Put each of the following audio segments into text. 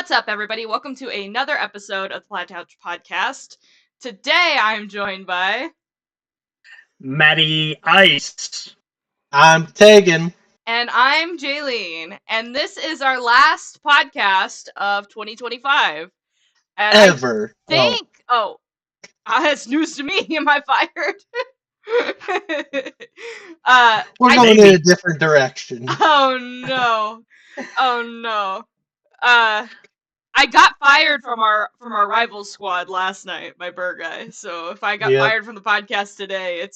What's up, everybody? Welcome to another episode of the Plaid podcast. Today, I'm joined by... Matty Ice. I'm Tegan. And I'm Jaylene. And this is our last podcast of 2025. And Ever. I think... that's news to me. Am I fired? We're going in a different direction. Oh, no. I got fired from our rival squad last night by Burr Guy. So if I got fired from the podcast today,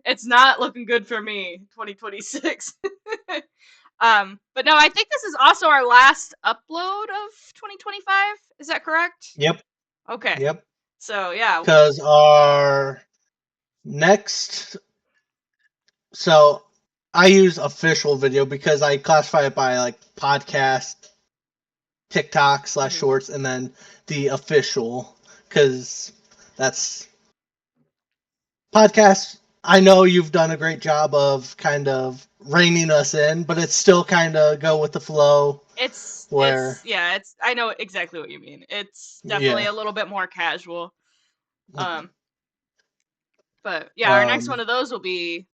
it's not looking good for me. 2026. But no, I think this is also our last upload of 2025. Is that correct? Yep. Okay. Yep. So yeah. Because our next, so I use official video because I classify it by like podcast, TikTok / shorts, and then the official, because that's podcast. I know you've done a great job of kind of reining us in, but it's still kind of go with the flow. I know exactly what you mean. It's definitely a little bit more casual. But yeah, our next one of those will be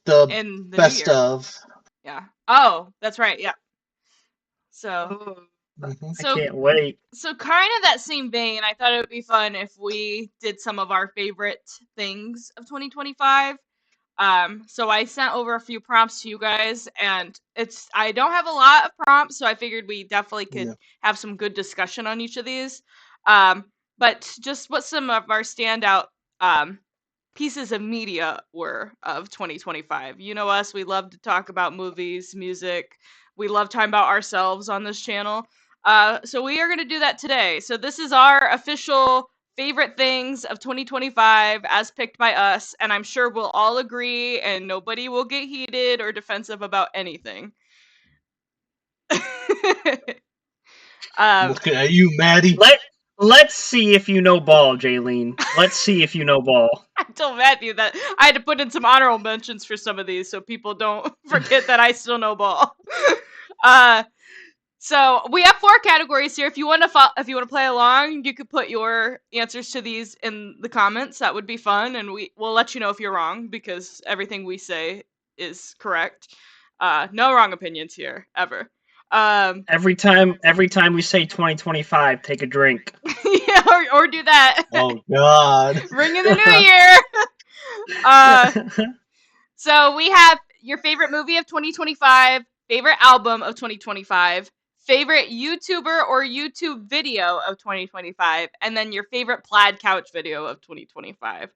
in the best of. Yeah. Oh, that's right. Yeah. So I can't wait. So kind of that same vein, I thought it would be fun if we did some of our favorite things of 2025. So I sent over a few prompts to you guys, and I don't have a lot of prompts, so I figured we definitely could have some good discussion on each of these. But just what some of our standout pieces of media were of 2025. You know us, we love to talk about movies, music. We love talking about ourselves on this channel. So we are going to do that today. So this is our official favorite things of 2025 as picked by us, and I'm sure we'll all agree and nobody will get heated or defensive about anything. Looking at you, Maddie. Let's see if you know ball, Jaylene. Let's see if you know ball. I told Matthew that I had to put in some honorable mentions for some of these so people don't forget that I still know ball. So we have 4 categories here. If you want to play along, you could put your answers to these in the comments. That would be fun, and we'll let you know if you're wrong because everything we say is correct. No wrong opinions here ever. Every time we say 2025, take a drink. Yeah, or do that. Oh God! Ring in the new year. So we have your favorite movie of 2025, favorite album of 2025, favorite YouTuber or YouTube video of 2025, and then your favorite Plaid couch video of 2025.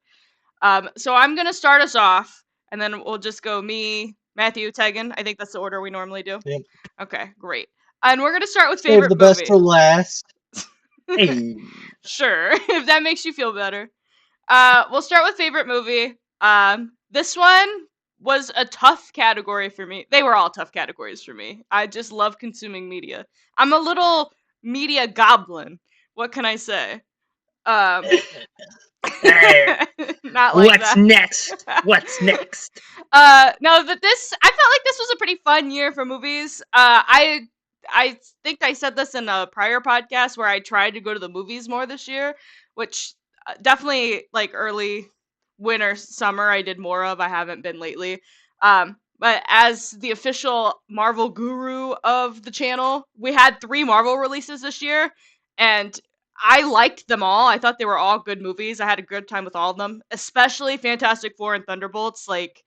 So I'm gonna start us off, and then we'll just go me, Matthew, Tegan. I think that's the order we normally do. Yep. Okay, great. And we're gonna start with favorite movie. Save the best for last. Hey. Sure, if that makes you feel better. We'll start with favorite movie. This one was a tough category for me. They were all tough categories for me. I just love consuming media. I'm a little media goblin. What can I say? Not like What's next? What's next? No, but I felt like this was a pretty fun year for movies. I think I said this in a prior podcast where I tried to go to the movies more this year, which definitely like early winter, summer, I did more of. I haven't been lately. But as the official Marvel guru of the channel, we had 3 Marvel releases this year, and I liked them all. I thought they were all good movies. I had a good time with all of them, especially Fantastic Four and Thunderbolts. Like,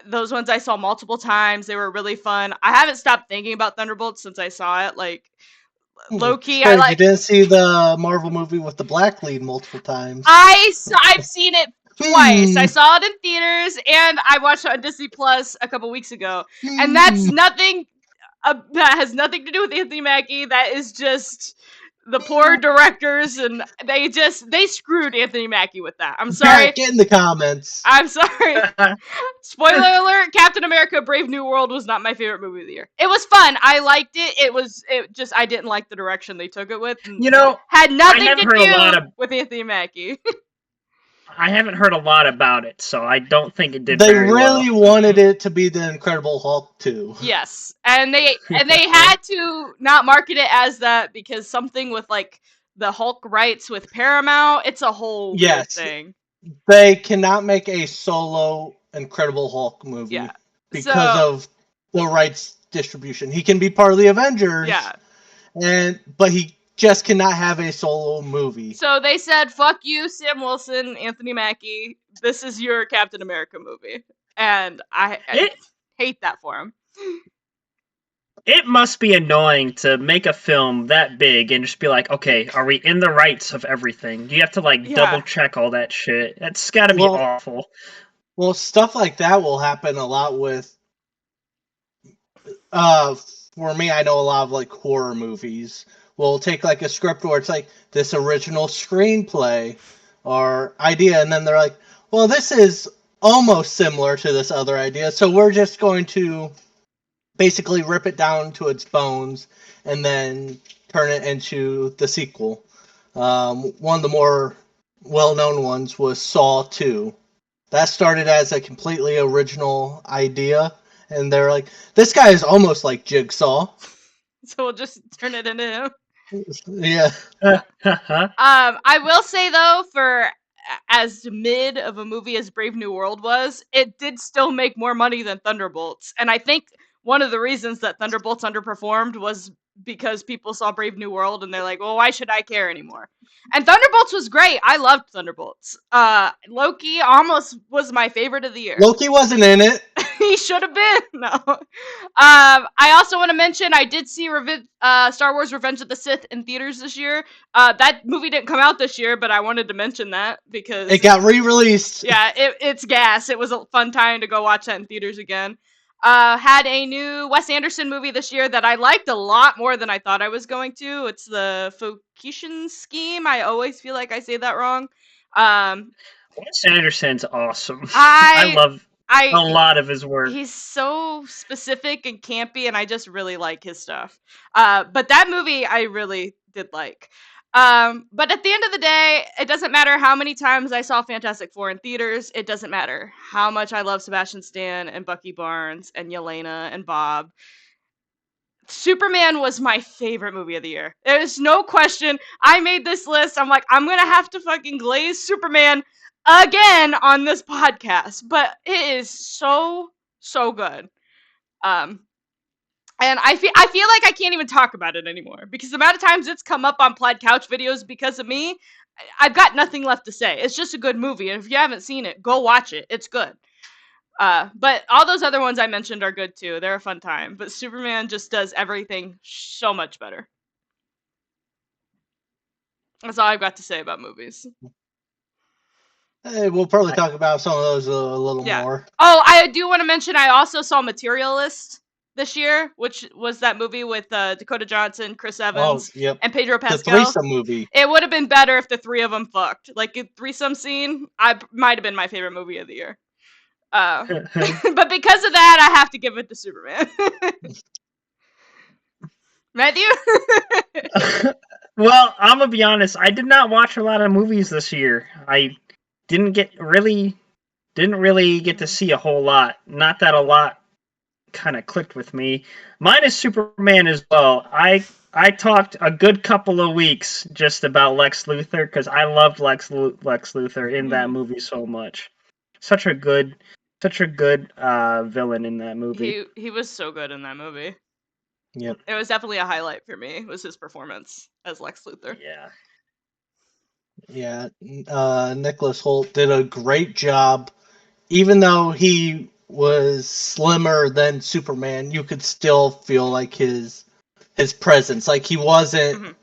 those ones I saw multiple times. They were really fun. I haven't stopped thinking about Thunderbolts since I saw it. Like, low-key, You didn't see the Marvel movie with the black lead multiple times. I've seen it twice. I saw it in theaters, and I watched it on Disney Plus a couple weeks ago. And that's nothing. That has nothing to do with Anthony Mackie. That is just the poor directors, and they screwed Anthony Mackie with that. I'm sorry. Get in the comments. I'm sorry. Spoiler alert: Captain America: Brave New World was not my favorite movie of the year. It was fun. I liked it. I didn't like the direction they took it with. You know, had nothing to do with Anthony Mackie. I haven't heard a lot about it, so I don't think it did They very really well. wanted it to be the Incredible Hulk 2. Yes, and they had to not market it as that because something with like the Hulk rights with Paramount, it's a whole weird Yes. thing. They cannot make a solo Incredible Hulk movie Yeah. because So of the rights distribution. He can be part of the Avengers, yeah. but he just cannot have a solo movie. So they said, "Fuck you, Sam Wilson, Anthony Mackie. This is your Captain America movie," and I hate that for him. It must be annoying to make a film that big and just be like, okay, are we in the rights of everything? You have to like Yeah. double check all that shit. That's got to be awful. Well, stuff like that will happen a lot with. For me, I know a lot of like horror movies. We'll take like a script where it's like this original screenplay or idea, and then they're like, well, this is almost similar to this other idea, so we're just going to basically rip it down to its bones and then turn it into the sequel. One of the more well-known ones was Saw 2. That started as a completely original idea, and they're like, this guy is almost like Jigsaw. So we'll just turn it into him. Yeah. I will say though, for as mid of a movie as Brave New World was, it did still make more money than Thunderbolts, and I think one of the reasons that Thunderbolts underperformed was because people saw Brave New World and they're like, well, why should I care anymore? And Thunderbolts was great. I loved Thunderbolts. Loki almost was my favorite of the year. Loki wasn't in it. He should have been. No. I also want to mention I did see Star Wars Revenge of the Sith in theaters this year. That movie didn't come out this year, but I wanted to mention that because it got re-released. Yeah, it's gas. It was a fun time to go watch that in theaters again. Had a new Wes Anderson movie this year that I liked a lot more than I thought I was going to. It's the Focutian Scheme. I always feel like I say that wrong. Wes Anderson's awesome. I love a lot of his work. He's so specific and campy, and I just really like his stuff. But that movie I really did like. But at the end of the day, it doesn't matter how many times I saw Fantastic Four in theaters. It doesn't matter how much I love Sebastian Stan and Bucky Barnes and Yelena and Bob. Superman was my favorite movie of the year. There's no question. I made this list. I'm like, I'm going to have to fucking glaze Superman again on this podcast. But it is so, so good. And I feel like I can't even talk about it anymore because the amount of times it's come up on Plaid Couch videos because of me, I've got nothing left to say. It's just a good movie, and if you haven't seen it, go watch it. It's good. But all those other ones I mentioned are good too. They're a fun time. But Superman just does everything so much better. That's all I've got to say about movies. Hey, we'll probably talk about some of those a little more. Oh, I do want to mention I also saw Materialist this year, which was that movie with Dakota Johnson, Chris Evans, and Pedro Pascal. The threesome movie. It would have been better if the three of them fucked. Like a threesome scene, might have been my favorite movie of the year. But because of that, I have to give it to Superman. Matthew? Well, I'm gonna be honest. I did not watch a lot of movies this year. I didn't really get to see a whole lot. Not that a lot kind of clicked with me. Mine is Superman as well. I talked a good couple of weeks just about Lex Luthor because I loved Lex Luthor in that movie so much. Such a good villain in that movie. He was so good in that movie. Yep. It was definitely a highlight for me. Was his performance as Lex Luthor. Yeah. Yeah. Nicholas Hoult did a great job. Even though he was slimmer than Superman, you could still feel like his presence. Like he wasn't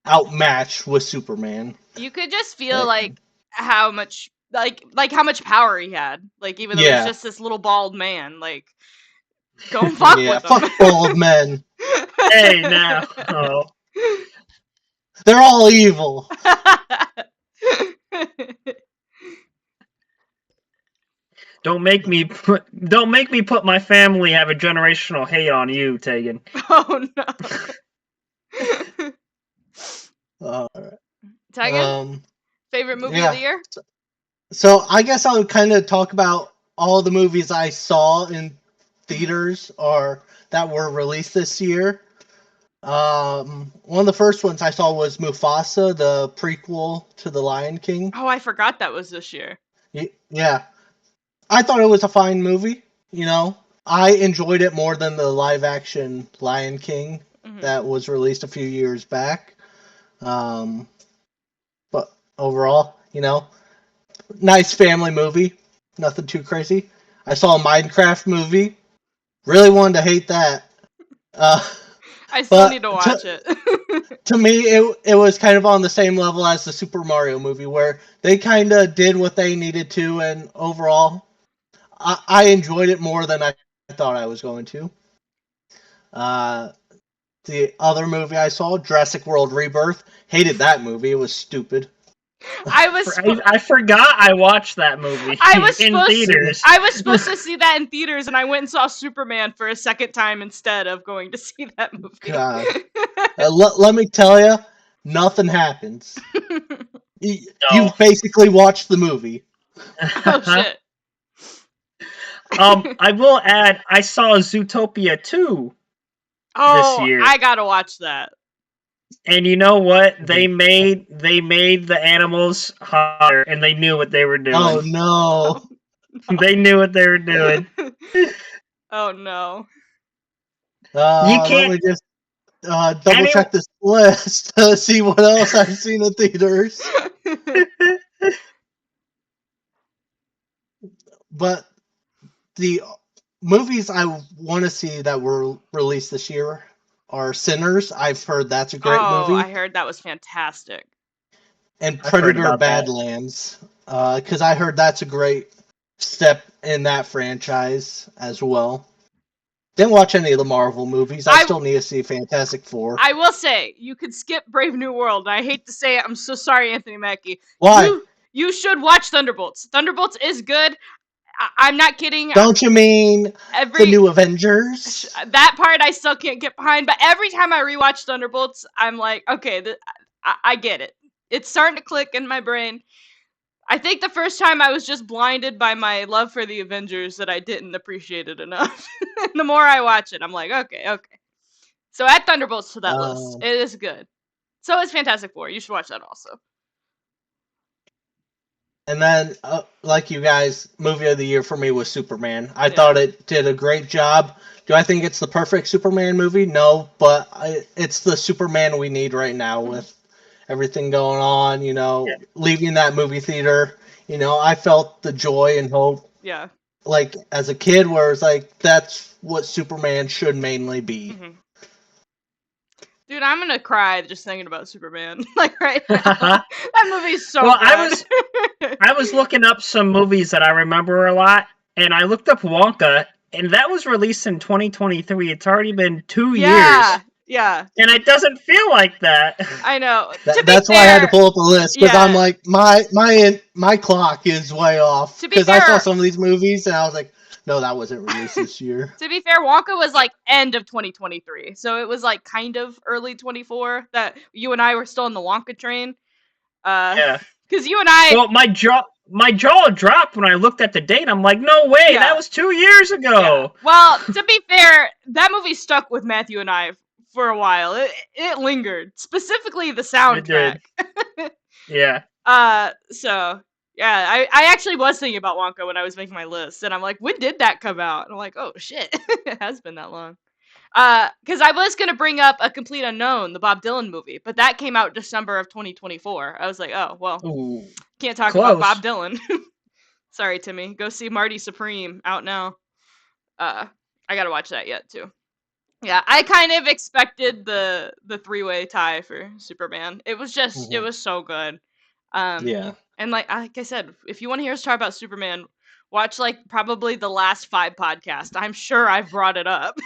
outmatched with Superman. You could just feel like how much how much power he had. Like even though he's just this little bald man, like don't fuck with him. Fuck bald men. Hey now. Oh. They're all evil. Don't make me put my family have a generational hate on you, Tegan. Oh no. Right. Tegan? Favorite movie of the year? So I guess I would kind of talk about all the movies I saw in theaters or that were released this year. One of the first ones I saw was Mufasa, the prequel to The Lion King. Oh, I forgot that was this year. Yeah, I thought it was a fine movie. I enjoyed it more than the live action Lion King that was released a few years back. But overall, nice family movie. Nothing too crazy. I saw a Minecraft movie. Really wanted to hate that. I still need But to watch it. to me, it was kind of on the same level as the Super Mario movie, where they kind of did what they needed to, and overall, I enjoyed it more than I thought I was going to. Uh, the other movie I saw, Jurassic World Rebirth, hated that movie. It was stupid. I forgot I watched that movie in theaters. I was supposed to see that in theaters, and I went and saw Superman for a second time instead of going to see that movie. God, let me tell you, nothing happens. You basically watched the movie. Oh shit. I will add, I saw Zootopia 2 this year. I gotta watch that. And you know what? They made the animals hotter, and they knew what they were doing. Oh no. They knew what they were doing. Oh no. You can't. Let me just double check this list to see what else I've seen in theaters. But the movies I want to see that were released this year are Sinners. I've heard that's a great movie. I heard that was fantastic. And Predator about that. Badlands, because I heard that's a great step in that franchise as well. Didn't watch any of the Marvel movies. I still need to see Fantastic Four. I will say, you could skip Brave New World. I hate to say it. I'm so sorry, Anthony Mackie. Why? You should watch Thunderbolts. Thunderbolts is good. I'm not kidding. Don't you mean the new Avengers? That part I still can't get behind, but every time I rewatch Thunderbolts, I'm like, okay, I get it. It's starting to click in my brain. I think the first time I was just blinded by my love for the Avengers that I didn't appreciate it enough. The more I watch it, I'm like, okay. So add Thunderbolts to that list. It is good. So is Fantastic Four. You should watch that also. And then, like you guys, movie of the year for me was Superman. I thought it did a great job. Do I think it's the perfect Superman movie? No, but it's the Superman we need right now with everything going on, leaving that movie theater. I felt the joy and hope. Yeah. Like, as a kid, where it's like, that's what Superman should mainly be. Mm-hmm. Dude, I'm gonna cry just thinking about Superman. Like right now. That movie's so good. I was looking up some movies that I remember a lot, and I looked up Wonka, and that was released in 2023. It's already been 2 years. Yeah. And it doesn't feel like that. I know. That's why I had to pull up a list, because I'm like, my clock is way off. Because I saw some of these movies, and I was like, no, that wasn't released this year. To be fair, Wonka was like end of 2023, so it was like kind of early 24 that you and I were still on the Wonka train. Yeah. Because you and I. Well, my jaw dropped when I looked at the date. I'm like, no way, that was 2 years ago. Yeah. Well, to be fair, that movie stuck with Matthew and I for a while. It lingered, specifically the soundtrack. It did. Yeah. So. Yeah, I actually was thinking about Wonka when I was making my list, and I'm like, when did that come out? And I'm like, oh shit, it has been that long. Because I was gonna bring up A Complete Unknown, the Bob Dylan movie, but that came out December of 2024. I was like, oh well, can't talk about Bob Dylan. Sorry, Timmy. Go see Marty Supreme out now. I gotta watch that yet too. Yeah, I kind of expected the three-way tie for Superman. It was just, it was so good. Yeah. And like I said, if you want to hear us talk about Superman, watch like probably the last 5 podcasts. I'm sure I've brought it up.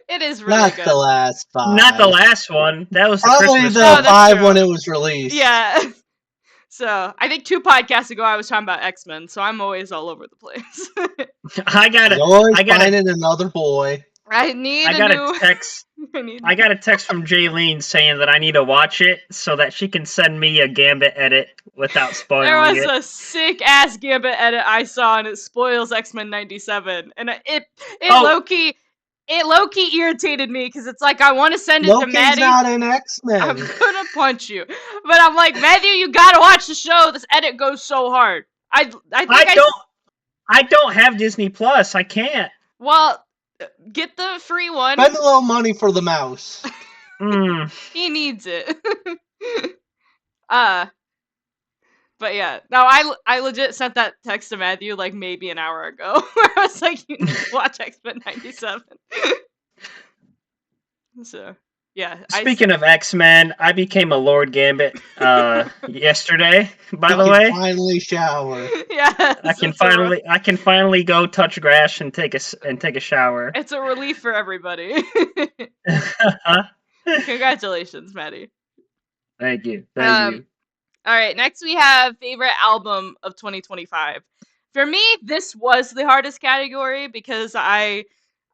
It is really Not good. the last 5. Not the last one. That was probably the 5 when it was released. Yeah. So I think 2 podcasts ago I was talking about X-Men, so I'm always all over the place. I gotta finding another boy. I gotta I got a text from Jaylene saying that I need to watch it so that she can send me a Gambit edit without There spoiling was it. a sick ass Gambit edit I saw, and it spoils X-Men '97, and it Oh. low key irritated me because it's like I want to send it to Loki's Maddie. not an I'm X-Men. gonna punch you, but I'm like, Matthew, you gotta watch the show. This edit goes so hard. I don't have Disney Plus. I can't. Well, get the free one. Spend a little money for the mouse. He needs it. But yeah, no, I legit sent that text to Matthew like maybe an hour ago. Where I was like, you need to watch X-Men '97. So yeah. Speaking of X-Men, I became a Lord Gambit yesterday. By the way, finally shower. Yeah, I can finally go touch grass and take a shower. It's a relief for everybody. Congratulations, Maddie. Thank you. Thank you. All right, next we have favorite album of 2025. For me, this was the hardest category because I'm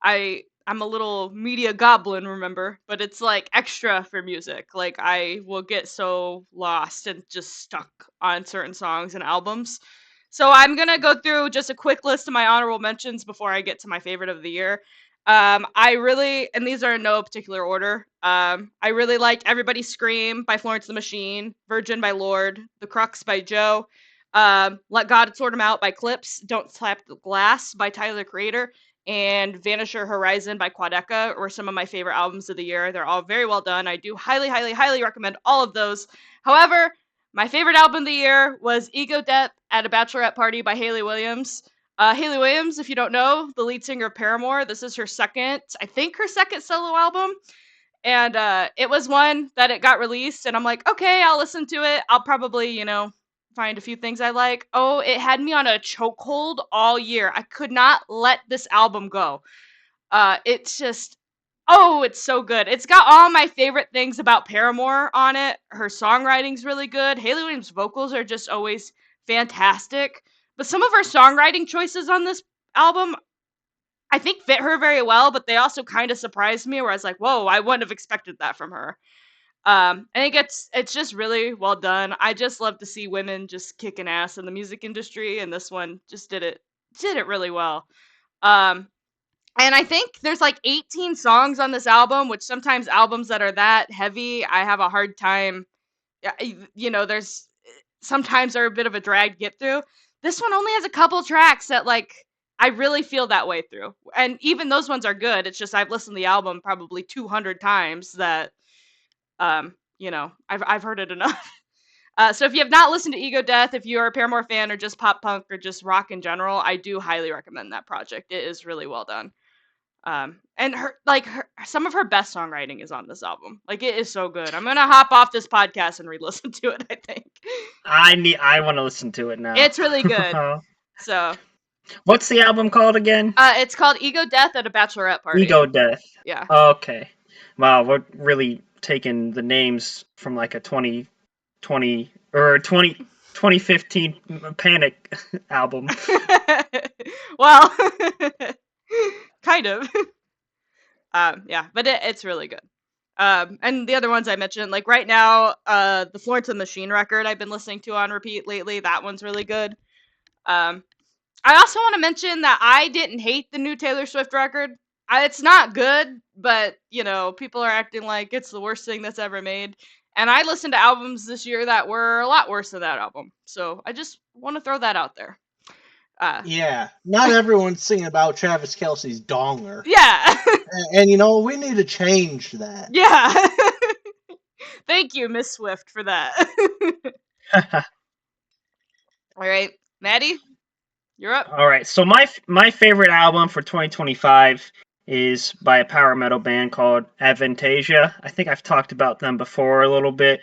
a little media goblin, remember? But it's like extra for music. Like I will get so lost and just stuck on certain songs and albums. So I'm gonna go through just a quick list of my honorable mentions before I get to my favorite of the year. I really, and these are in no particular order. I really liked Everybody Scream by Florence and the Machine, Virgin by Lord, The Crux by Joe, Let God Sort 'Em Out by Clips, Don't Slap the Glass by Tyler, the Creator, and Vanisher Horizon by Quadeca were some of my favorite albums of the year. They're all very well done. I do highly, highly, highly recommend all of those. However, my favorite album of the year was Ego Death at a Bachelorette Party by Hayley Williams. Hayley Williams, if you don't know, the lead singer of Paramore, this is her second solo album. And it was one that it got released, and I'm like, okay, I'll listen to it. I'll probably, find a few things I like. Oh, it had me on a chokehold all year. I could not let this album go. It's just, oh, it's so good. It's got all my favorite things about Paramore on it. Her songwriting's really good. Hayley Williams' vocals are just always fantastic. But some of her songwriting choices on this album, I think fit her very well, but they also kind of surprised me where I was like, whoa, I wouldn't have expected that from her. I think it's just really well done. I just love to see women just kicking ass in the music industry, and this one just did it really well. And I think there's like 18 songs on this album, which sometimes albums that are that heavy, I have a hard time. There's sometimes are a bit of a drag to get through. This one only has a couple tracks that like I really feel that way through, and even those ones are good. It's just I've listened to the album probably 200 times that, I've heard it enough. So if you have not listened to Ego Death, if you're a Paramore fan or just pop punk or just rock in general, I do highly recommend that project. It is really well done. And some of her best songwriting is on this album. Like it is so good. I'm gonna hop off this podcast and re-listen to it. I think I want to listen to it now. It's really good. So, what's the album called again? It's called Ego Death at a Bachelorette Party. Ego Death. Yeah. Okay. Wow, we're really taking the names from like a 2015 Panic album. Well, kind of. Yeah, but it's really good. And the other ones I mentioned, like right now, the Florence and the Machine record I've been listening to on repeat lately, that one's really good. I also want to mention that I didn't hate the new Taylor Swift record. It's not good, but, people are acting like it's the worst thing that's ever made. And I listened to albums this year that were a lot worse than that album. So I just want to throw that out there. Yeah, not everyone's singing about Travis Kelce's donger. Yeah. and we need to change that. Yeah. Thank you, Miss Swift, for that. All right, Maddie, you're up. All right, so my favorite album for 2025 is by a power metal band called Avantasia. I think I've talked about them before a little bit,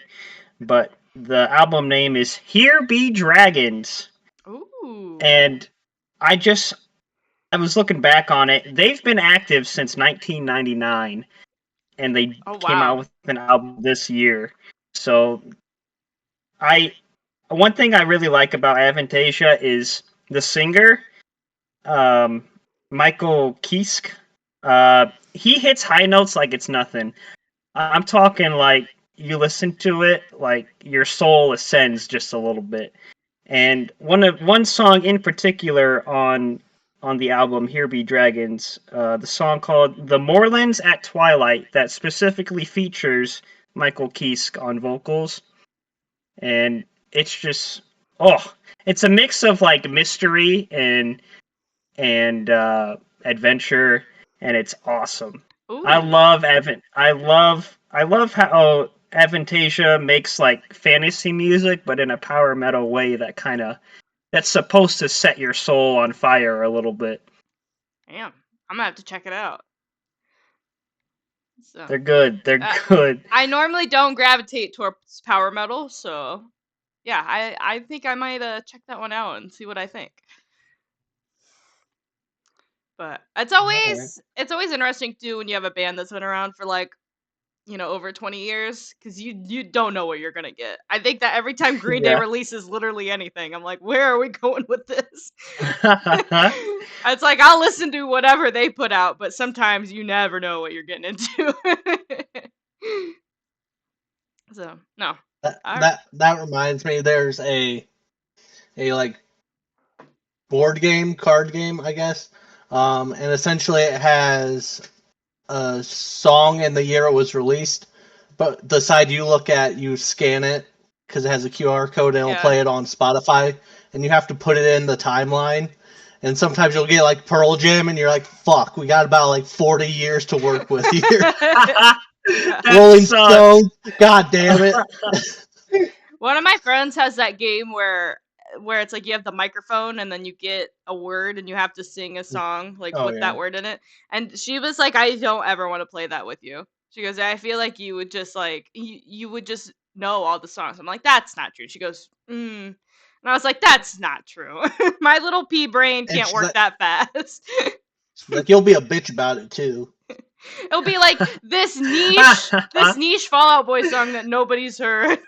but the album name is Here Be Dragons. Ooh. And I was looking back on it. They've been active since 1999, and they came out with an album this year. So one thing I really like about Avantasia is the singer, Michael Kiske. he hits high notes like it's nothing. I'm talking like you listen to it, like your soul ascends just a little bit. And one song in particular on the album Here Be Dragons, the song called "The Moorlands at Twilight" that specifically features Michael Kiske on vocals, and it's just it's a mix of like mystery and adventure, and it's awesome. I Ooh. love Evan. I love how Avantasia makes like fantasy music, but in a power metal way that's supposed to set your soul on fire a little bit. Damn. I'm gonna have to check it out. So, They're good. They're good. I normally don't gravitate towards power metal, so yeah, I think I might check that one out and see what I think. But it's always interesting too when you have a band that's been around for like, over 20 years, because you don't know what you're gonna get. I think that every time Green Day Yeah. releases literally anything, I'm like, where are we going with this? It's like I'll listen to whatever they put out, but sometimes you never know what you're getting into. So no. That reminds me. There's a like card game, I guess. And essentially it has a song and the year it was released, but the side you look at, you scan it because it has a QR code and it'll Yeah. play it on Spotify, and you have to put it in the timeline. And sometimes you'll get like Pearl Jam, and you're like, "Fuck, we got about like 40 years to work with here." Rolling Stones, god damn it. One of my friends has that game where it's like you have the microphone and then you get a word and you have to sing a song like Oh, with yeah. that word in it. And she was like, I don't ever want to play that with you. She goes, I feel like you would just like you would just know all the songs. I'm like, that's not true. She goes, And I was like, that's not true. My little pea brain can't she's work like- that fast. Like, you'll be a bitch about it too. It'll be like this niche Fallout Boy song that nobody's heard.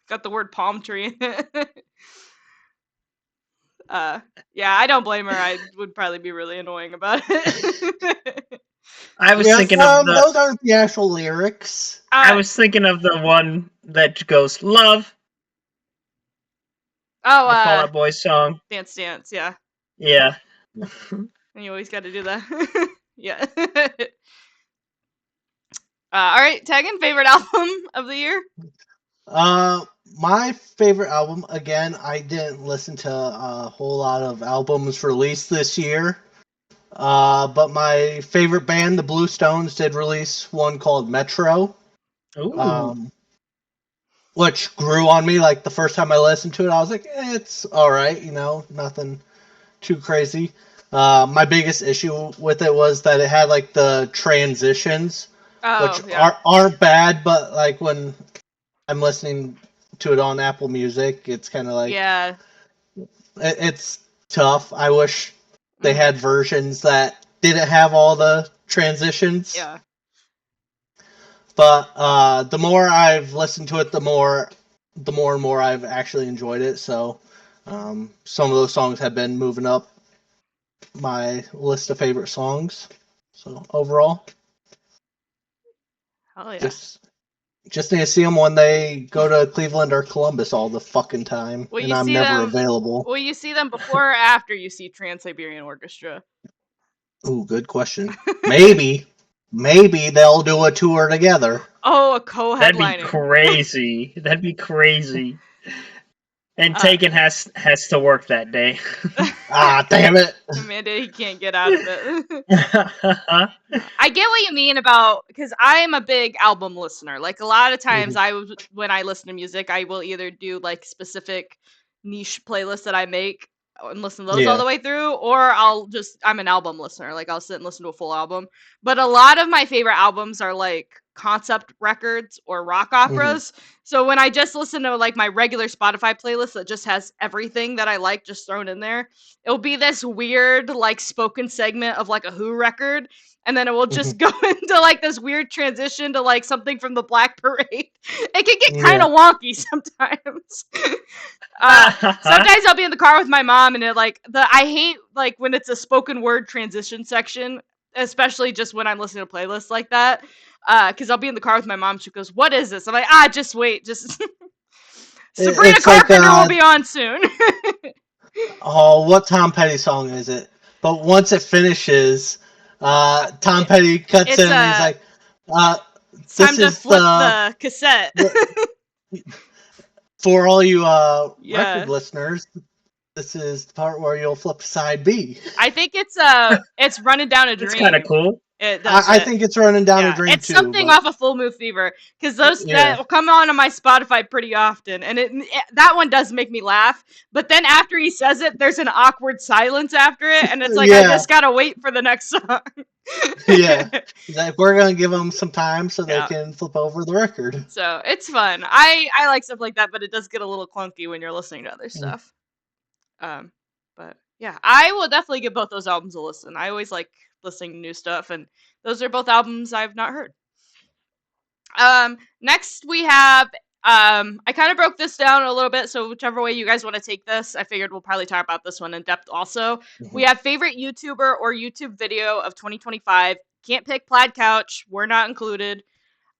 Got the word palm tree in it. Yeah, I don't blame her. I would probably be really annoying about it. I was thinking of those aren't the actual lyrics. I was thinking of the one that goes "Love." Oh, the Fall Out Boy song. Dance Dance, yeah. Yeah. And you always got to do that. Yeah. All right, Tegan, favorite album of the year? My favorite album, again, I didn't listen to a whole lot of albums released this year. But my favorite band, the Blue Stones, did release one called Metro. Ooh. Which grew on me. Like, the first time I listened to it, I was like, it's alright, nothing too crazy. My biggest issue with it was that it had, like, the transitions, which aren't bad, but, like, when I'm listening to it on Apple Music, it's kind of like... Yeah. It's tough. I wish they had versions that didn't have all the transitions. Yeah. But the more I've listened to it, the more and more I've actually enjoyed it. So some of those songs have been moving up my list of favorite songs. So overall, oh yeah, just need to see them when they go to Cleveland or Columbus all the fucking time, and I'm never available. Will you see them before or after you see Trans-Siberian Orchestra? Ooh, good question. Maybe they'll do a tour together. Oh, a co-headlining. That'd be crazy. That'd be crazy. And Tegan has to work that day. Damn it. Amanda, he can't get out of it. I get what you mean about, because I am a big album listener. Like, a lot of times when I listen to music, I will either do like specific niche playlists that I make and listen to those all the way through, or I'm an album listener. Like, I'll sit and listen to a full album. But a lot of my favorite albums are like concept records or rock operas. So when I just listen to like my regular Spotify playlist that just has everything that I like just thrown in there, it'll be this weird like spoken segment of like a Who record, and then it will just go into like this weird transition to like something from the Black Parade. It can get kind of wonky sometimes. Sometimes I'll be in the car with my mom, and I hate like when it's a spoken word transition section, especially just when I'm listening to playlists like that. Because I'll be in the car with my mom. She goes, "What is this?" I'm like, just wait, just Sabrina It's like, Carpenter will be on soon. oh, what Tom Petty song is it? But once it finishes, Tom Petty cuts It's in and he's like, it's time "This to is flip the cassette." for all you Yeah. record listeners. This is the part where you'll flip side B." I think it's Running Down a Dream. It's kind of cool. It does. I think it's Running Down a Dream it's too. something off of Full Moon Fever, because that will come on my Spotify pretty often, and that one does make me laugh. But then after he says it, there's an awkward silence after it, and it's like I just gotta wait for the next song. Yeah, he's like, we're gonna give them some time so they Yeah. can flip over the record. So it's fun. I like stuff like that, but it does get a little clunky when you're listening to other stuff. But yeah, I will definitely give both those albums a listen. I always like listening to new stuff, and those are both albums I've not heard. Next we have I kind of broke this down a little bit, so whichever way you guys want to take this, I figured we'll probably talk about this one in depth also. We have favorite YouTuber or YouTube video of 2025. Can't pick Plaid Couch, we're not included.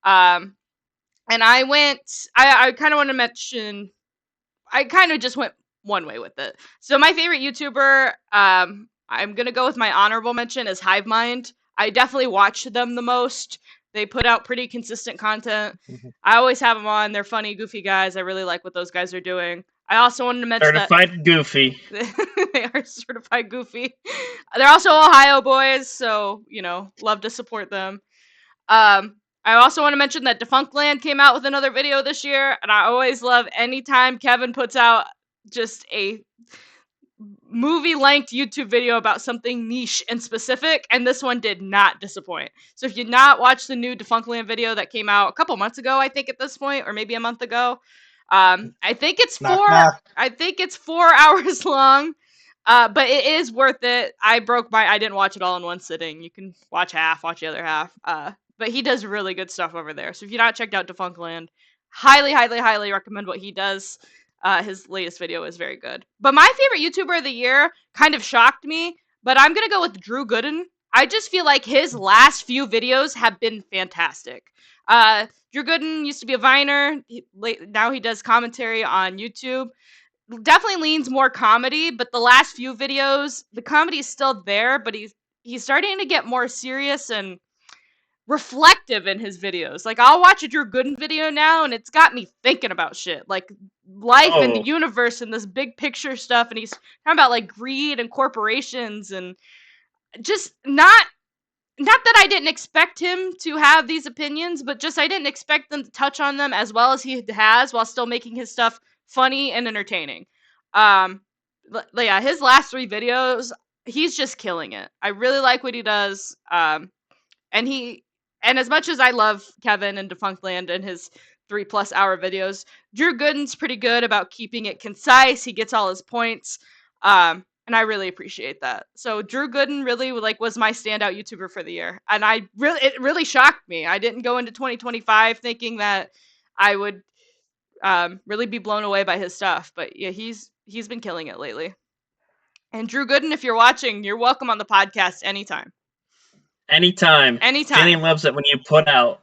And I kind of want to mention, I kind of just went one way with it. So my favorite YouTuber, I'm gonna go with my honorable mention is Hive Mind. I definitely watch them the most. They put out pretty consistent content. I always have them on. They're funny, goofy guys. I really like what those guys are doing. I also wanted to mention Certified goofy. They are certified goofy. They're also Ohio boys, so love to support them. I also want to mention that Defunctland came out with another video this year, and I always love anytime Kevin puts out just a movie-length YouTube video about something niche and specific, and this one did not disappoint. So if you've not watched the new Defunctland video that came out a couple months ago, I think at this point, or maybe a month ago, I think it's it's 4 hours long. But it is worth it. I didn't watch it all in one sitting. You can watch half, watch the other half. But he does really good stuff over there. So if you've not checked out Defunctland, highly, highly, highly recommend what he does. His latest video is very good. But my favorite YouTuber of the year kind of shocked me, but I'm going to go with Drew Gooden. I just feel like his last few videos have been fantastic. Drew Gooden used to be a Viner. Now he does commentary on YouTube. Definitely leans more comedy, but the last few videos, the comedy is still there, but he's starting to get more serious and reflective in his videos. Like, I'll watch a Drew Gooden video now, and it's got me thinking about shit, like life and the universe and this big picture stuff, and he's talking about like greed and corporations, and just not that I didn't expect him to have these opinions, but just I didn't expect them to touch on them as well as he has while still making his stuff funny and entertaining. Yeah, his last 3 videos, he's just killing it. I really like what he does. And as much as I love Kevin and Defunctland and his 3+ hour videos, Drew Gooden's pretty good about keeping it concise. He gets all his points. And I really appreciate that. So Drew Gooden really was my standout YouTuber for the year. And it really shocked me. I didn't go into 2025 thinking that I would really be blown away by his stuff. But yeah, he's been killing it lately. And Drew Gooden, if you're watching, you're welcome on the podcast anytime. Anytime. Jenny loves it when you put out.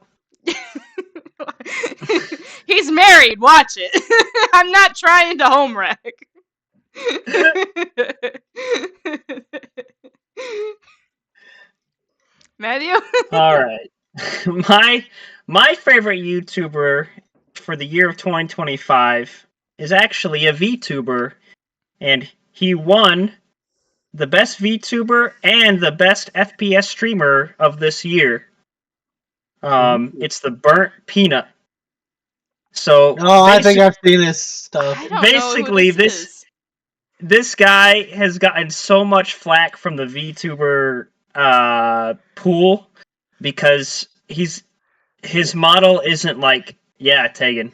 He's married. Watch it. I'm not trying to home wreck. Matthew? All right. My favorite YouTuber for the year of 2025 is actually a VTuber, and he won the best VTuber and the best FPS streamer of this year. It's the Burnt Peanut. So I think I've seen his stuff. Basically, this guy has gotten so much flack from the VTuber pool because his model isn't like, yeah, Tegan.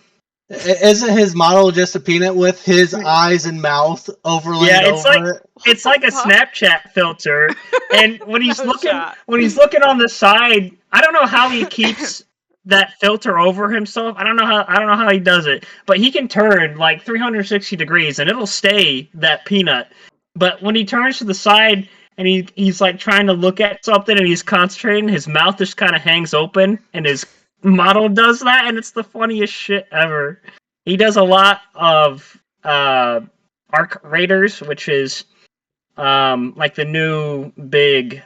Isn't his model just a peanut with his eyes and mouth overlaid Yeah, it's like over it? it's like a fuck? Snapchat filter, and when No he's looking shot. on the side, I don't know how he keeps that filter over himself. I don't know how he does it, but he can turn like 360 degrees and it'll stay that peanut. But when he turns to the side and he's like trying to look at something and he's concentrating, his mouth just kind of hangs open, and his model does that, and it's the funniest shit ever. He does a lot of Arc Raiders, which is like the new big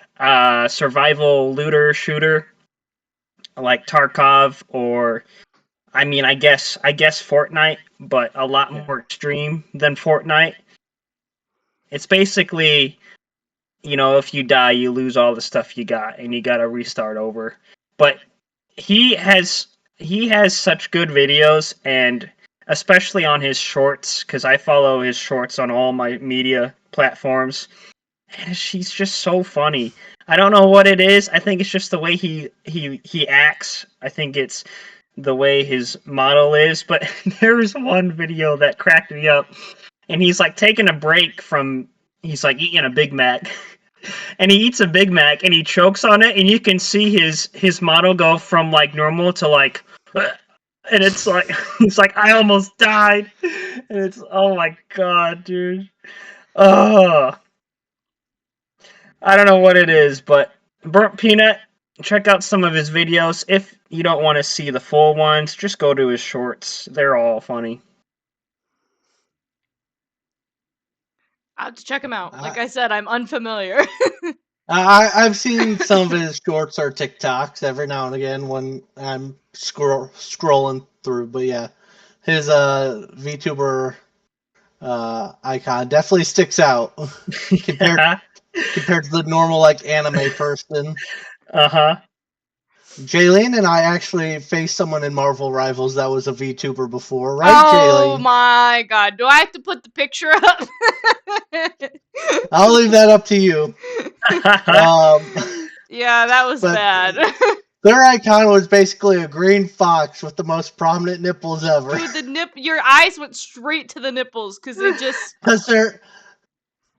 survival looter shooter, like Tarkov, or I guess Fortnite, but a lot more extreme than Fortnite. It's basically, if you die, you lose all the stuff you got, and you got to restart over. But he has he has such good videos, and especially on his shorts, because I follow his shorts on all my media platforms. And she's just so funny. I don't know what it is. I think it's just the way he acts. I think it's the way his model is. But there's one video that cracked me up, and he's like taking a break from. He's like eating a Big Mac, and he eats a Big Mac, and he chokes on it, and you can see his model go from like normal to like. And it's like he's like, I almost died, and it's, oh my god, dude. Oh, I don't know what it is, but Burnt Peanut, check out some of his videos. If you don't want to see the full ones, just go to his shorts. They're all funny. I'll have to check him out. Like I, I said, I'm unfamiliar. I've seen some of his shorts or TikToks every now and again when I'm scrolling through. But yeah, his VTuber icon definitely sticks out compared compared to the normal like anime person. Uh-huh. Jaylene and I actually faced someone in Marvel Rivals that was a VTuber before, right, Oh Jaylene? my god. Do I have to put the picture up? I'll leave that up to you. Um, Yeah, that was but bad. their icon was basically a green fox with the most prominent nipples ever. Dude, your eyes went straight to the nipples because they just, Because they're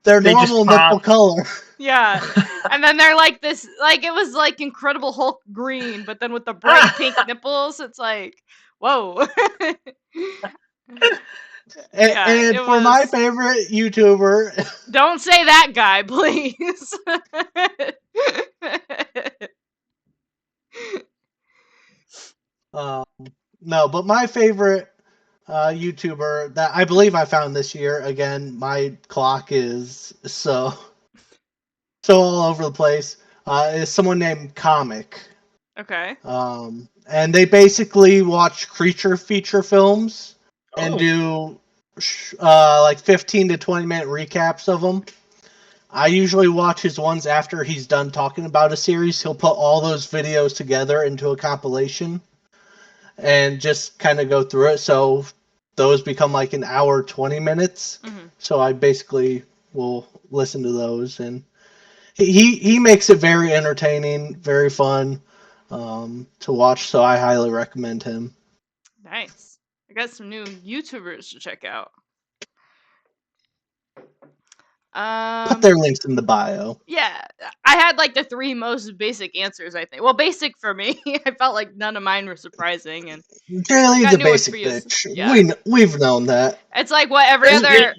They just normal nipple pop. color. yeah. And then they're like this, like it was like Incredible Hulk green, but then with the bright pink nipples, it's like, whoa. Yeah, And it for my was. favorite YouTuber, Don't say that guy, please. um, no, but my favorite YouTuber that I believe I found this year. Again, my clock is so all over the place. Is someone named Comic. Okay. And they basically watch creature feature films and Oh. do like 15 to 20-minute recaps of them. I usually watch his ones after he's done talking about a series. He'll put all those videos together into a compilation and just kind of go through it. So those become like an hour, 20 minutes. Mm-hmm. So I basically will listen to those, and he makes it very entertaining, very fun to watch. So I highly recommend him. Nice. I got some new YouTubers to check out. Put their links in the bio. Yeah, I had like the three most basic answers, I think. Well, basic for me. I felt like none of mine were surprising, and Jaylene's got a new ones for basic you. bitch. Yeah, We've known that. it's like what every other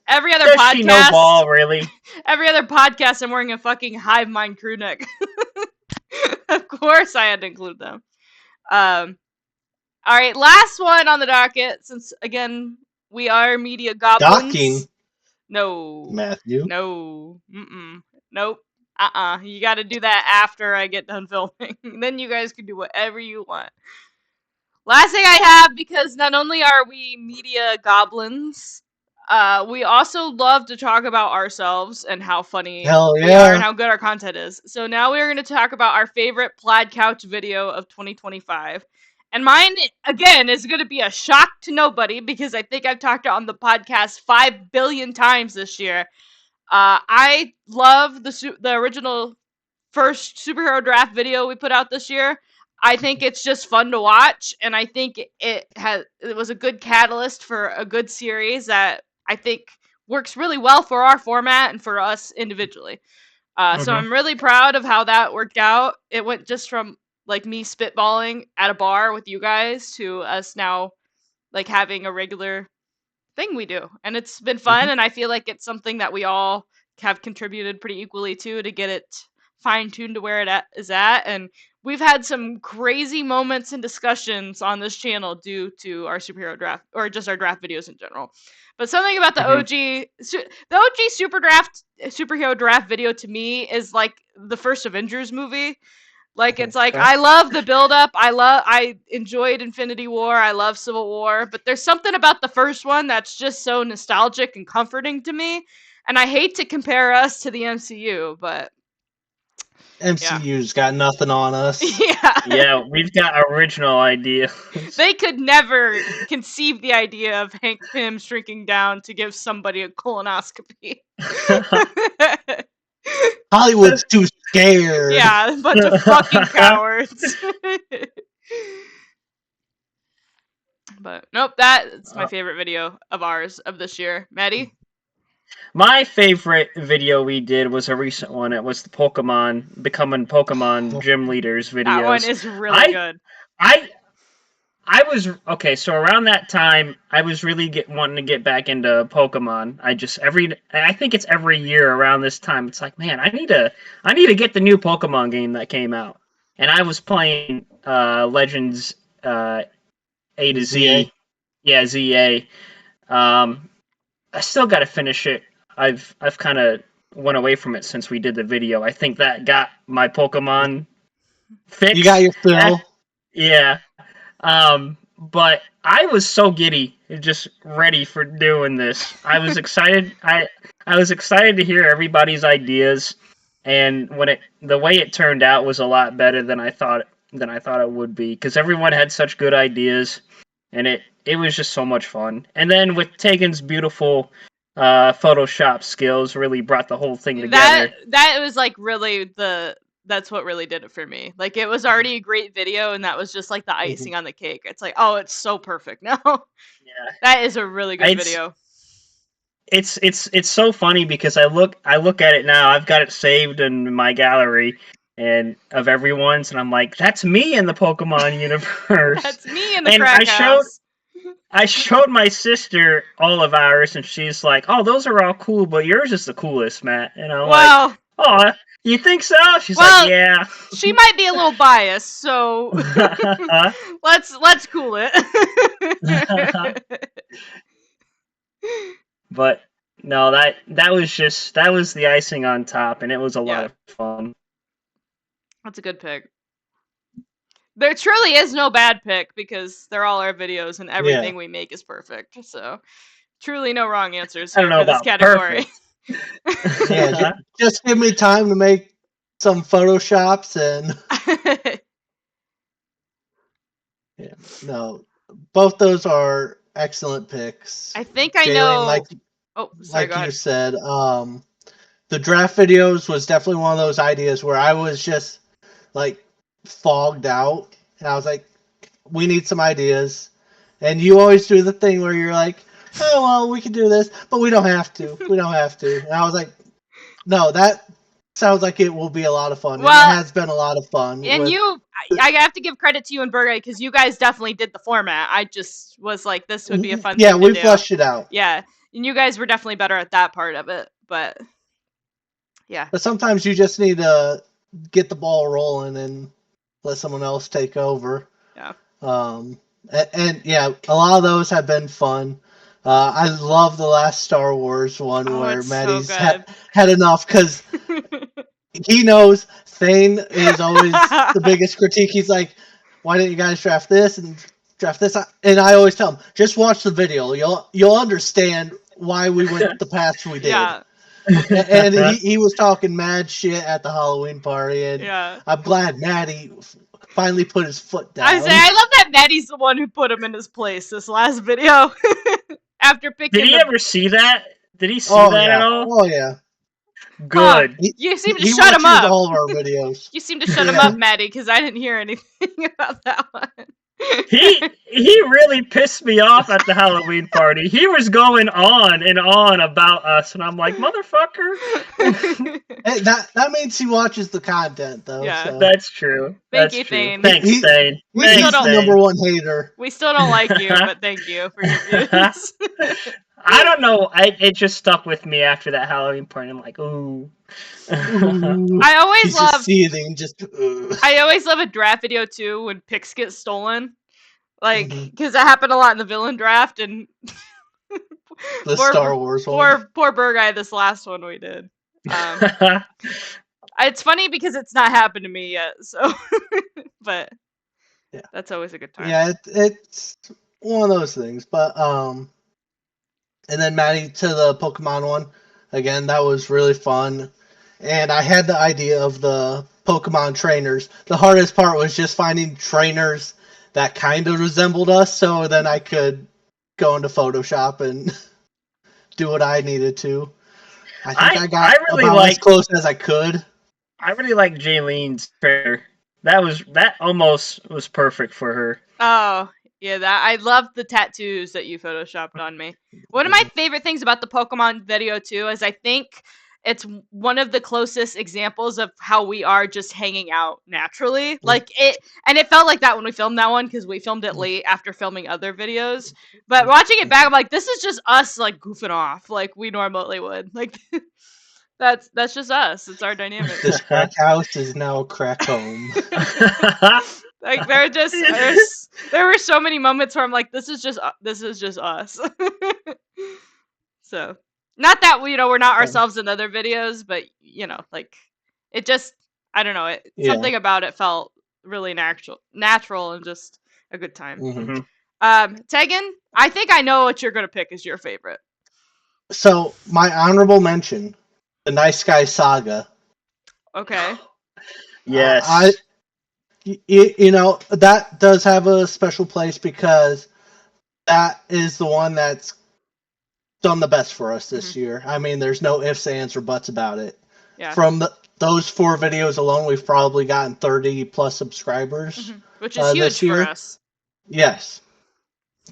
Does she know podcast. ball, really? Every other podcast, I'm wearing a fucking hive mind crew neck. Of course, I had to include them. All right, last one on the docket. Since again, we are media Docking, goblins. No, Matthew. no, nope. You got to do that after I get done filming. Then you guys can do whatever you want. Last thing I have, because not only are we media goblins, we also love to talk about ourselves and how funny Hell we are and yeah. how good our content is. So now we're going to talk about our favorite Plaid Couch video of 2025. And mine, again, is going to be a shock to nobody because I think I've talked on the podcast 5 billion times this year. I love the original first superhero draft video we put out this year. I think it's just fun to watch, and I think it was a good catalyst for a good series that I think works really well for our format and for us individually. So Mm-hmm. I'm really proud of how that worked out. It went just from like me spitballing at a bar with you guys to us now like having a regular thing we do. And it's been Mm-hmm. fun, and I feel like it's something that we all have contributed pretty equally to get it fine tuned to where is at. And we've had some crazy moments and discussions on this channel due to our superhero draft or just our draft videos in general. But something about the Mm-hmm. OG superhero draft video to me is like the first Avengers movie. Like it's like Okay. I love the build up. I enjoyed Infinity War. I love Civil War, but there's something about the first one that's just so nostalgic and comforting to me. And I hate to compare us to the MCU, but yeah. MCU's got nothing on us. Yeah. Yeah, we've got original ideas. They could never conceive the idea of Hank Pym shrinking down to give somebody a colonoscopy. Hollywood's too scared. Yeah, a bunch of fucking cowards. But nope, that's my favorite video of ours of this year. Maddie? My favorite video we did was a recent one. It was the Pokemon becoming Pokemon gym leaders videos. That one is really I good. I was okay. So around that time, I was really wanting to get back into Pokemon. I think it's every year around this time. It's like, man, I need to get the new Pokemon game that came out, and I was playing Legends A to Z, ZA. yeah, ZA. I still got to finish it. I've kind of went away from it since we did the video. I think that got my Pokemon fix. You got your fill. Yeah. But I was so giddy, just ready for doing this. I was excited. I was excited to hear everybody's ideas, and the way it turned out was a lot better than I thought it would be, because everyone had such good ideas, and it was just so much fun. And then with Tegan's beautiful Photoshop skills, really brought the whole thing together. That was like really that's what really did it for me. Like it was already a great video, and that was just like the icing on the cake. It's like, oh, it's so perfect now. Yeah. That is a really good video. It's so funny because I look at it now. I've got it saved in my gallery and of everyone's, and I'm like, that's me in the Pokemon universe. That's me in the crack house. I showed my sister all of ours, and she's like, "Oh, those are all cool, but yours is the coolest, Matt." And I'm like, "Oh, you think so?" She's like, "Yeah." She might be a little biased, so let's cool it. But no, that was the icing on top, and it was a lot of fun. That's a good pick. There truly is no bad pick because they're all our videos and everything we make is perfect. So truly no wrong answers here for this category. Yeah, just give me time to make some photoshops and yeah, no, both those are excellent picks. I think I Jaylene, know. Sorry, like you said, the draft videos was definitely one of those ideas where I was just like fogged out, and I was like, we need some ideas. And you always do the thing where you're like, oh well, we can do this, but we don't have to. We don't have to. And I was like, no, that sounds like it will be a lot of fun. Well, and it has been a lot of fun. And I have to give credit to you and Berge because you guys definitely did the format. I just was like, this would be a fun thing to do. Yeah, we fleshed it out. Yeah, and you guys were definitely better at that part of it, but yeah. But sometimes you just need to get the ball rolling and let someone else take over. Yeah. And yeah, a lot of those have been fun. I love the last Star Wars one where Maddie's had enough because he knows Thane is always the biggest critique. He's like, why didn't you guys draft this and draft this? And I always tell him, just watch the video. You'll understand why we went the path we did. Yeah. And he was talking mad shit at the Halloween party, and I'm glad Maddie finally put his foot down. I love that Maddie's the one who put him in his place this last video. After picking Did he ever see that? Did he see that at all? Oh yeah. Good. You seem to he shut him watches up. all of our videos. You seem to shut him Yeah. up, Maddie, because I didn't hear anything about that one. He really pissed me off at the Halloween party. He was going on and on about us, and I'm like, motherfucker. Hey, that means he watches the content though. Yeah. So That's true. Thank That's you, true. Thane. Thanks, Thane. he's still the don't- number one hater. We still don't like you, but thank you for your views. I don't know. It just stuck with me after that Halloween party. I'm like, ooh. Ooh, I always he's love just seething. Just. I always love a draft video too when picks get stolen. Like, Mhm. because that happened a lot in the villain draft, and The Star Wars one. poor Burguy, this last one we did. It's funny because it's not happened to me yet, so but Yeah. that's always a good time. Yeah, it's one of those things. But and then Maddie to the Pokemon one. Again, that was really fun. And I had the idea of the Pokemon trainers. The hardest part was just finding trainers that kind of resembled us, so then I could go into Photoshop and do what I needed to. I think I got really about as close as I could. I really like Jaylene's trailer. That almost was perfect for her. Oh, yeah, that I love the tattoos that you photoshopped on me. One of my favorite things about the Pokemon video too is I think it's one of the closest examples of how we are just hanging out naturally. Like it felt like that when we filmed that one because we filmed it late after filming other videos. But watching it back, I'm like, this is just us like goofing off like we normally would. Like that's just us. It's our dynamic. This crack house is now a crack home. Like there were so many moments where I'm like, this is just us. So not that we're not ourselves in other videos, but like it just I don't know something about it felt really natural and just a good time. Mm-hmm. Tegan, I think I know what you're gonna pick as your favorite. So my honorable mention, the Nice Guy Saga. Okay. Yes. That does have a special place because that is the one that's done the best for us this year. I mean, there's no ifs, ands, or buts about it. Yeah. From those 4 videos alone, we've probably gotten 30 plus subscribers, which is huge this year. for us. Yes,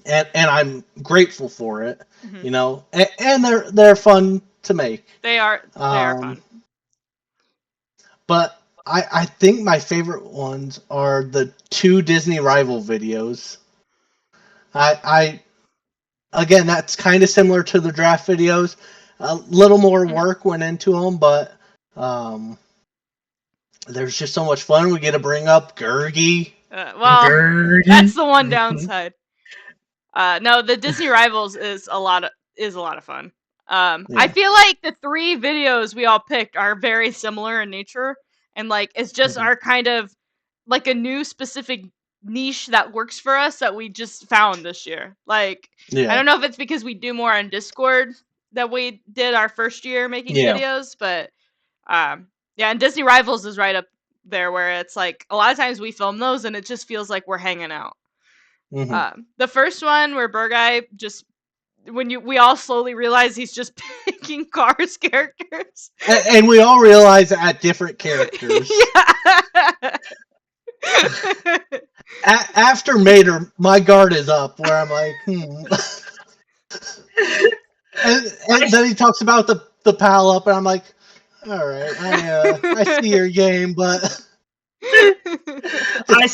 and I'm grateful for it. And they're fun to make. They are fun. But I think my favorite ones are the 2 Disney rival videos. I again, that's kind of similar to the draft videos. A little more work went into them, but there's just so much fun. We get to bring up Gurgi. Well, that's the one downside. No, the Disney Rivals is a lot of fun. I feel like the 3 videos we all picked are very similar in nature, and like it's just our kind of like a new specific niche that works for us that we just found this year. Like I don't know if it's because we do more on Discord that we did our first year making videos, but and Disney Rivals is right up there where it's like a lot of times we film those and it just feels like we're hanging out. The first one where Burguy just we all slowly realize he's just picking Cars characters, and we all realize at different characters. After Mater, my guard is up where I'm like, and then he talks about the pal up, and I'm like, all right, I see your game, but I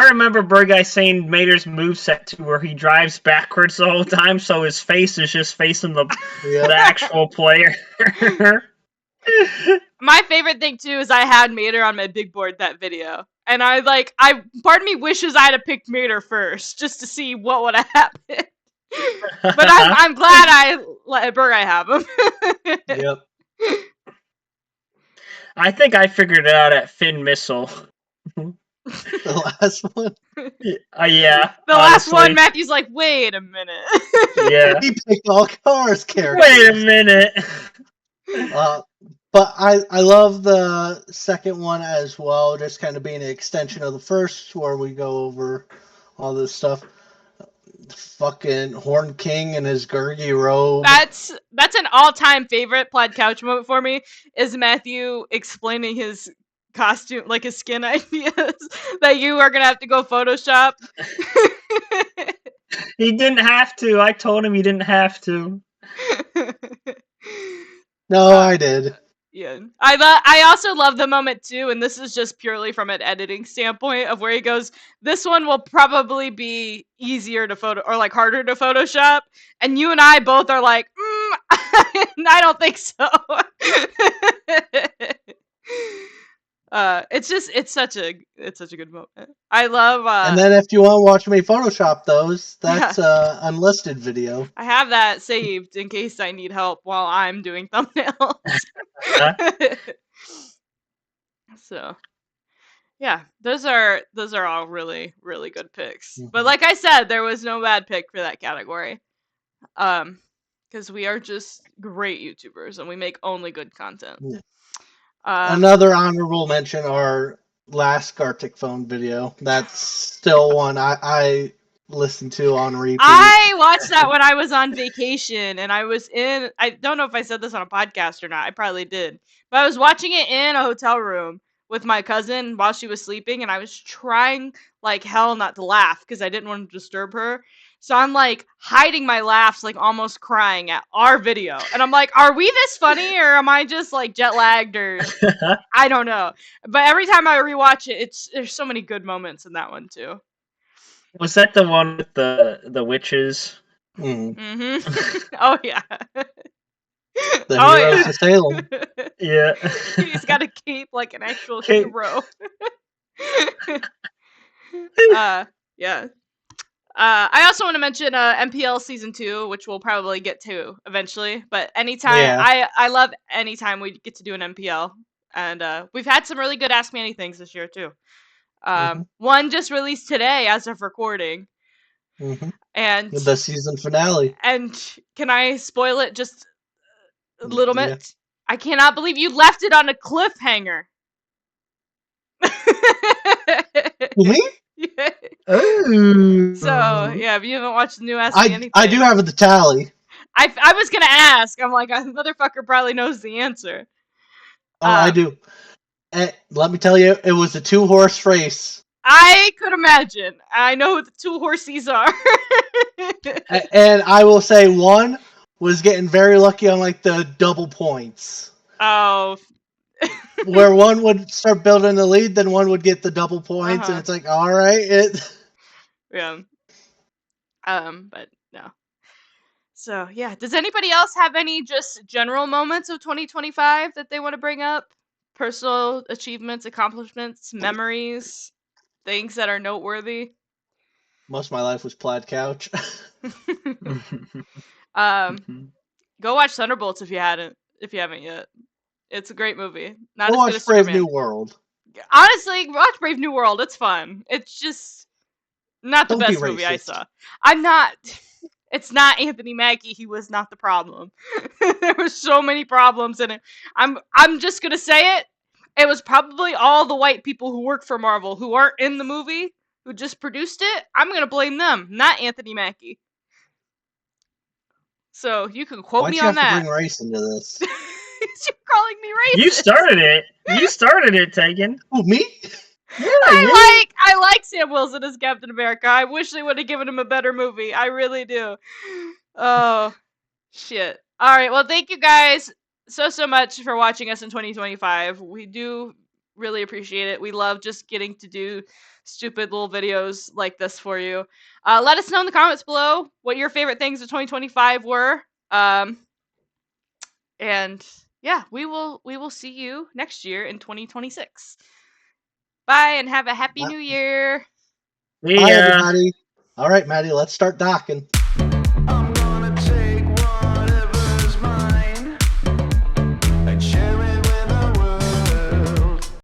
remember Burguy saying Mater's moveset to where he drives backwards the whole time, so his face is just facing the actual player. My favorite thing too is I had Mater on my big board that video, and part of me wishes I'd have picked Mater first just to see what would have happened. But I'm glad I let Burguy have him. Yep. I think I figured it out at Finn Missile. The last one? Yeah. The last one, Matthew's like, wait a minute. Yeah. He picked all Cars characters. Wait a minute. But I love the second one as well, just kind of being an extension of the first, where we go over all this stuff. Fucking Horn King and his Gurgi robe. That's an all-time favorite Plaid Couch moment for me, is Matthew explaining his costume, like his skin ideas, that you are gonna have to go Photoshop. He didn't have to. I told him he didn't have to. No, I did. Yeah, I also love the moment too, and this is just purely from an editing standpoint of where he goes. This one will probably be easier to photo or like harder to Photoshop, and you and I both are like, I don't think so. It's such a good moment. I love. And then if you want to watch me Photoshop those, Yeah. that's unlisted video. I have that saved in case I need help while I'm doing thumbnails. So, yeah, those are all really really good picks. But like I said, there was no bad pick for that category. Because we are just great YouTubers and we make only good content. Yeah. Um, Another honorable mention, our last Gartic phone video. That's still one I listen to on repeat. I watched that when I was on vacation, and I don't know if I said this on a podcast or not. I probably did. But I was watching it in a hotel room with my cousin while she was sleeping, and I was trying like hell not to laugh because I didn't want to disturb her. So I'm like hiding my laughs, like almost crying at our video. And I'm like, are we this funny or am I just like jet lagged or I don't know. But every time I rewatch it, there's so many good moments in that one too. Was that the one with the witches? Mm-hmm. Oh yeah. The Heroes of Salem. Yeah. He's got a cape like an actual Cape. hero. Yeah. I also want to mention MPL season 2, which we'll probably get to eventually. But anytime I love anytime we get to do an MPL, and we've had some really good Ask Me Anythings this year too. One just released today as of recording, and the season finale. And can I spoil it just a little bit? Yeah. I cannot believe you left it on a cliffhanger. Me? Yeah. Oh. So yeah, if you haven't watched the new Ask Me Anything, I do have the tally. I was gonna ask. I'm like, motherfucker probably knows the answer. Oh, I do. And let me tell you, it was a 2-horse race. I could imagine. I know who the 2 horsies are. And I will say one was getting very lucky on like the double points. Oh. Where one would start building the lead, then one would get the double points, and it's like, all right, Yeah. But no. So yeah, does anybody else have any just general moments of 2025 that they want to bring up? Personal achievements, accomplishments, memories, things that are noteworthy? Most of my life was Plaid Couch. Go watch Thunderbolts if you haven't yet. It's a great movie. Not Go as good watch as Brave Superman. New World. Honestly, watch Brave New World. It's fun. It's just not the best movie I saw. I'm not. It's not Anthony Mackie. He was not the problem. There were so many problems in it. I'm just gonna say it. It was probably all the white people who work for Marvel who aren't in the movie who just produced it. I'm gonna blame them, not Anthony Mackie. So you can quote me on that. Why'd you have to bring race into this? You're calling me racist. You started it. You started it, Tegan. Who, me? Yeah, I like Sam Wilson as Captain America. I wish they would have given him a better movie. I really do. Oh, shit. All right. Well, thank you guys so much for watching us in 2025. We do really appreciate it. We love just getting to do stupid little videos like this for you. Let us know in the comments below what your favorite things of 2025 were. And yeah, we will see you next year in 2026. Bye and have a happy new year. Bye, everybody. All right, Maddie, let's start docking.